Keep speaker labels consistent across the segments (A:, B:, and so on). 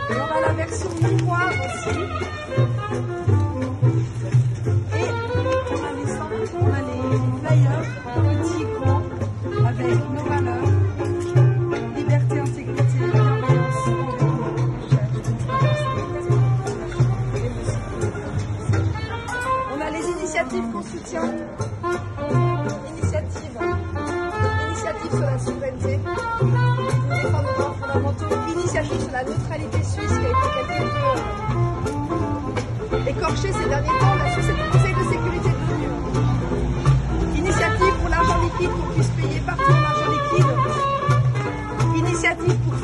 A: Et on a la version miroir aussi. Et on a les samples, on a les flyers, petits, grands, avec nos valeurs, liberté, intégrité, bienveillance, on a les initiatives qu'on soutient. Initiative sur la souveraineté, défendre les droits fondamentaux, initiative sur la neutralité suisse qui a été quelque peu écorchée ces derniers temps. La Suisse est au Conseil de sécurité de l'ONU. Initiative pour l'argent liquide, qu'on puisse payer partout l'argent liquide. Initiative pour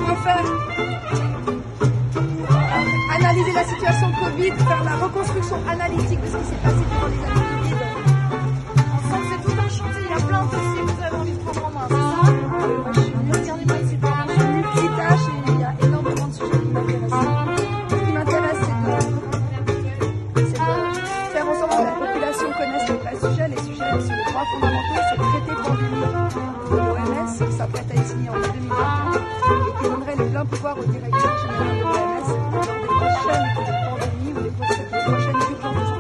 A: refaire, analyser la situation Covid, faire la reconstruction analytique de ce qui s'est passé durant les années Covid. Ensemble, c'est tout un chantier, il y a plein de dossiers que vous avez envie de prendre en main, c'est ça? Moi, je suis multitâche et il y a énormément de sujets qui m'intéressent. Ce qui m'intéresse, c'est de faire en sorte que la population connaisse les vrais sujets, les sujets sur les droits fondamentaux, c'est le traité pandémie de l'OMS qui s'apprête à être signé en 2024 et qui donnerait les pleins pouvoirs au directeur général de l'OMS lors des prochaines pandémies ou des prochaines urgences.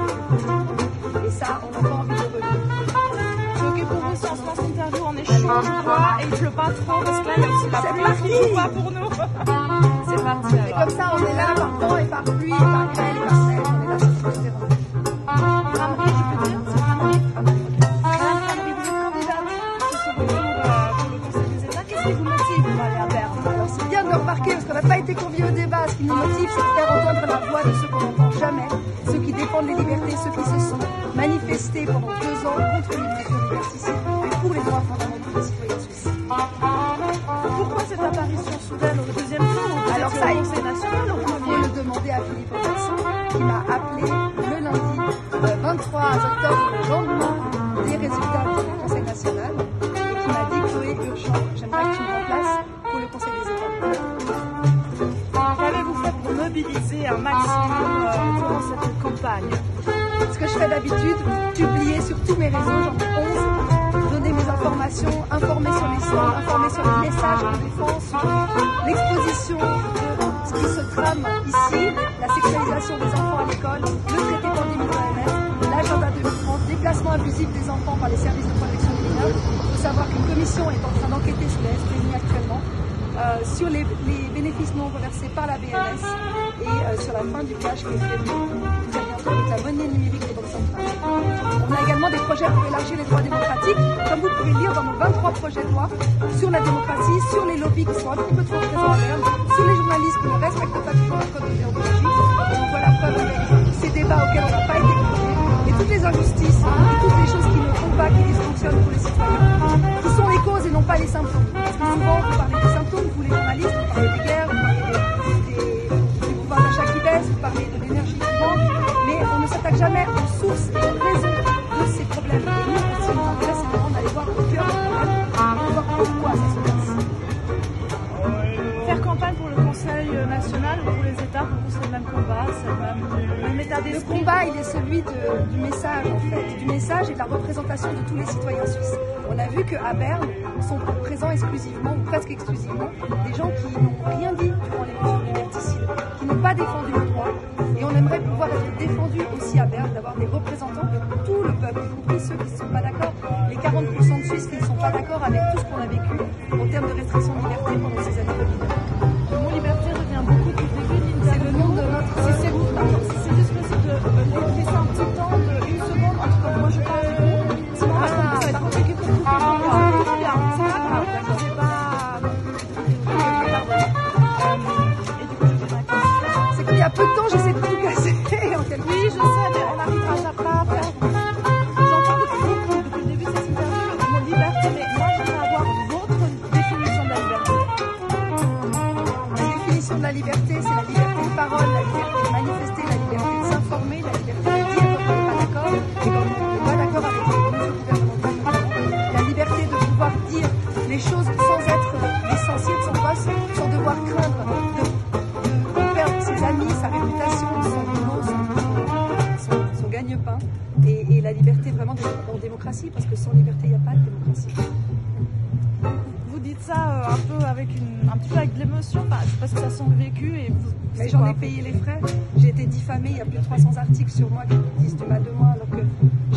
A: Et ça, on n'a pas envie de revenir.
B: Pour vous, si on se lance l'interview, on est chaud, et il pleut pas trop, parce que là, il y a aussi la pluie qui joue pas pour nous.
A: C'est parti. Et comme ça, on est là par temps et par pluie, et par grêle et par sèche, on est là sur le terrain.
B: Ramery, je peux dire, c'est Ramery. Ramery, vous êtes candidate sur ce retour pour le Conseil des États. Qu'est-ce qui vous motive pour aller à Berne?
A: Alors, c'est bien de le remarquer, parce qu'on n'a pas été conviés au débat. Ce qui nous motive, c'est de faire entendre la voix de ceux qu'on n'entend jamais, ceux qui défendent les libertés, ceux qui se sont manifestés pendant 2 ans contre l'immigration liberticide et pour les droits fondamentaux des citoyens suisses.
B: Pourquoi cette apparition soudaine au deuxième tour?
A: Alors ça,
B: au Conseil national,
A: il faut le demander à Philippe Auberson, qui m'a appelé le lundi 23 octobre, le lendemain des résultats du Conseil national, et qui m'a dit: Chloé, urgent, j'aimerais que tu me remplaces pour le Conseil des États.
B: Qu'avez-vous fait pour mobiliser un maximum durant cette campagne?
A: Ce que je fais d'habitude, publier sur tous mes réseaux, j'en ai 11, donner mes informations, informer sur l'histoire, informer sur les messages qu'on défend, sur l'exposition de ce qui se trame ici, la sexualisation des enfants à l'école, le traité pandémie de l'OMS, l'agenda 2030, déplacement abusif des enfants par les services de protection des mineurs. Il faut savoir qu'une commission est en train d'enquêter sur les SPNI actuellement, sur les bénéfices non reversés par la BNS et sur la fin du cash qui est prévu avec la monnaie numérique des banques centrales. On a également des projets pour élargir les droits démocratiques, comme vous pouvez lire dans nos 23 projets de loi sur la démocratie, sur les lobbies qui sont un petit peu trop présents à Berne, sur les journalistes qui ne respectent pas toujours le code de déontologie. Et on voit la preuve avec ces débats auxquels on n'a pas été conviés, et toutes les injustices, et toutes les choses qui ne font pas, qui dysfonctionnent pour les citoyens, qui sont les causes et non pas les symptômes. Parce que souvent, vous parlez des symptômes, vous les journalistes, vous parlez des guerres, vous parlez du pouvoir d'achat qui baisse, vous parlez de l'énergie qui manque, mais on ne s'attaque jamais aux sources et aux raisons de ces problèmes. Et nous, ce qui nous intéresse, c'est vraiment d'aller voir au cœur du problème et voir pourquoi ça se passe.
B: Faire campagne pour le Conseil national ou pour les États, pour vous, c'est le même combat, c'est le même état d'esprit.
A: Le combat, il est celui du message, en fait, du message et de la représentation de tous les citoyens suisses. On a vu qu'à Berne sont présents exclusivement, ou presque exclusivement, des gens qui n'ont rien dit durant les mesures liberticides, qui n'ont pas défendu le droit. Et on aimerait pouvoir être défendu aussi à Berne, d'avoir des représentants de tout le peuple, y compris ceux qui ne sont pas d'accord, les 40% de Suisses qui ne sont pas d'accord avec tout ce qu'on a vécu en termes de restriction de liberté pendant ces années de vie.
B: Le mot liberté revient beaucoup depuis le début de l'interview.
A: C'est le nom de notre...
B: Si c'est juste possible de laisser un petit temps de 1 seconde entre quand moi je parle et vous. Sinon, ça va être compliqué pour vous. Très bien, c'est pas grave, d'accord. C'est pas... Et du coup, je vais ma question.
A: C'est qu'il y a peu de temps, j'essaie de tout casser en quelque
B: Oui, je sais, mais on n'arrivera pas à faire. J'entends depuis le début de cette interview le mot liberté, mais moi, je voudrais avoir votre définition de la liberté.
A: La définition de la liberté, c'est la liberté de parole, la liberté de manifester, la liberté de s'informer, la liberté de dire quand on n'est pas d'accord et quand on n'est pas d'accord avec les mesures gouvernementales. La liberté de pouvoir dire les choses sans être licencié de son poste, sans devoir craindre de perdre ses amis, sa réputation, son boulot, son gagne-pain. Et la liberté vraiment d'être en démocratie, parce que sans liberté, il n'y a pas de démocratie.
B: ça un peu avec un petit peu avec de l'émotion, c'est parce que ça sent le vécu et vous...
A: Mais j'en ai payé les frais. J'ai été diffamée, il y a plus de 300 articles sur moi qui disent du mal de moi, alors que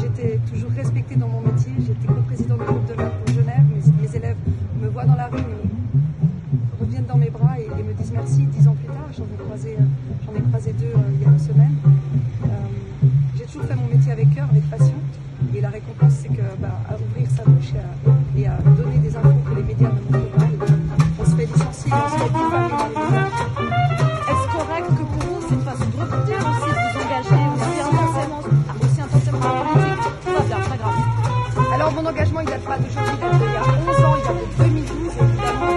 A: j'étais toujours respectée dans mon métier. J'étais co-présidente du groupe de l'œuvre pour Genève. Mes élèves me voient dans la rue, reviennent dans mes bras et me disent merci 10 ans plus tard. J'en ai croisé deux il y a 2 semaines. J'ai toujours fait mon métier avec cœur, avec passion. Et la récompense, c'est que à ouvrir sa bouche et à donner des infos que les médias ne montrent pas. On se fait licencier, on se fait diffamer dans les médias.
B: Est-ce correct que pour vous, c'est une façon de revenir aussi, de vous engager aussi intensément dans la politique? Tout va bien, très grave.
A: Alors mon engagement, il date pas d'aujourd'hui, il date d'il y a 11 ans, il date de 2012. Évidemment,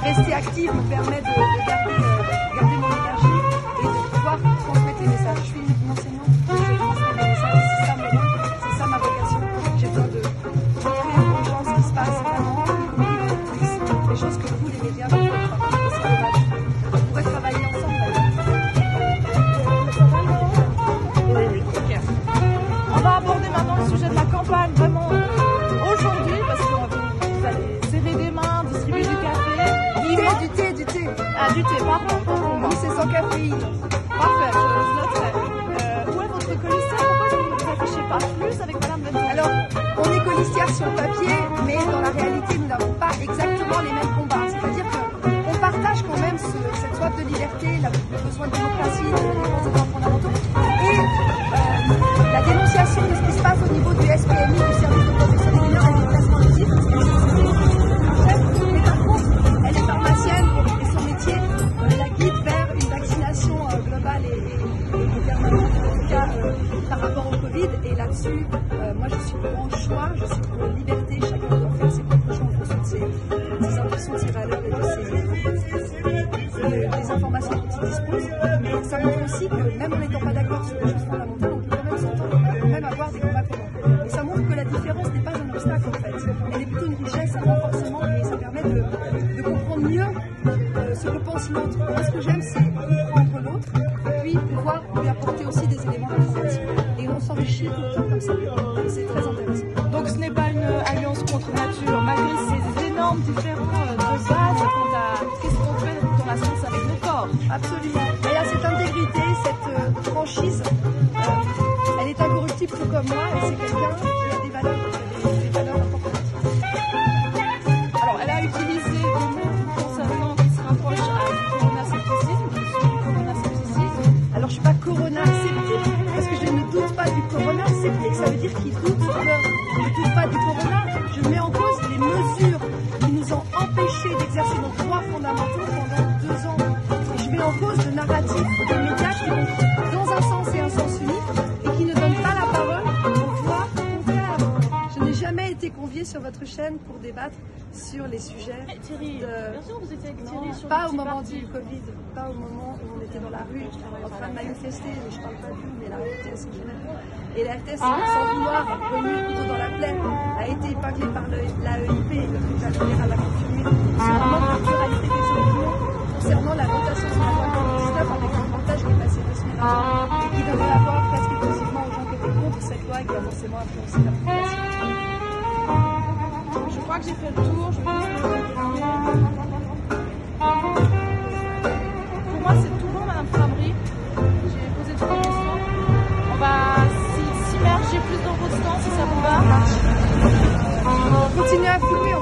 A: rester active me permet de garder mon énergie et de pouvoir transmettre les messages. Je suis une enseignante, je transmets des messages, c'est ça mon rôle, c'est ça ma vocation. J'ai besoin de montrer aux gens ce qui se passe vraiment, les choses que vous, les médias, ne faites pas. Et c'est dommage. On pourrait travailler ensemble d'ailleurs.
B: Oui, ok. On va aborder maintenant le sujet de la campagne, vraiment aujourd'hui, parce que vous allez serrer des mains, distribuer du café.
A: Du thé.
B: Ah, du thé, pardon.
A: Oui, c'est sans caféine.
B: Parfait, je noterai. Où est votre colistière? Pourquoi vous ne réfléchissez pas plus avec Madame Benzon?
A: Alors, on est colistière sur le papier, mais dans la réalité, nous n'avons pas exactement les mêmes combats. C'est-à-dire qu'on partage quand même cette soif de liberté, le besoin de démocratie, de la défense des droits fondamentaux, et la dénonciation de ce qui se passe au niveau du SPMI, du service de protection des mineurs et du placement de titres. Mais par contre, elle est pharmacienne et son métier la guide vers une vaccination globale et permanente, en tout cas par rapport au Covid. Et là-dessus, moi je suis pour un choix, je suis pour une liberté, chacun doit faire ses propres choix en fonction de ses ambitions, de ses valeurs et des informations dont il dispose. Mais ça montre aussi que même en n'étant pas d'accord sur les choses fondamentales, on peut quand même s'entendre, on peut quand même avoir des combats communs. Et ça montre que la différence n'est pas un obstacle en fait, elle est plutôt une richesse, un renforcement, et ça permet de comprendre mieux ce que pense l'autre. Moi, ce que j'aime, c'est comprendre l'autre, puis pouvoir lui apporter aussi des éléments de réflexion. Et on s'enrichit tout le temps comme ça. Et c'est très intéressant.
B: Donc ce n'est pas une alliance contre nature, malgré ces énormes différences de base quant à qu'est-ce qu'on fait dans la science avec nos corps.
A: Absolument. Et il y a cette intégrité, cette franchise, elle est incorruptible tout comme moi, et c'est quelqu'un qui a des valeurs importantes.
B: Alors elle a utilisé des mots concernant qui se rapprochent du corona-scepticisme.
A: Alors je ne suis pas corona-sceptique, parce que je ne doute pas du corona-sceptique, ça veut dire qu'il doute que je ne doute pas du corona, je mets en cause les mesures qui nous ont empêchés d'exercer nos droits fondamentaux pendant 2 ans. Et je mets en cause le narratif des médias qui vont dans un sens et un sens unique et qui ne donnent pas la parole aux voix contraires. Je n'ai jamais été conviée sur votre chaîne pour débattre sur les sujets.
B: Thierry, bien sûr, vous étiez avec Thierry sur
A: pas au moment du Covid, pas au moment où on était dans la rue en train de manifester, mais je parle pas de vous, mais la RTS en général. Et la RTS, sans vouloir remuer plutôt dans la plaine, a été épinglée par l'AEIP, le tribunal fédéral l'a confirmé, sur un manque de pluralité des opinions concernant la votation sur la loi COVID-19 avec un reportage qui est passé 2 semaines avant et qui donnait la parole presque exclusivement aux gens qui étaient contre cette loi et qui a forcément influencé la population.
B: Je crois que j'ai fait le tour, je pense que pour moi c'est tout bon, Madame Fabry. J'ai posé toutes les questions. On va s'immerger plus dans votre temps si ça vous va.
A: Continuez à filmer.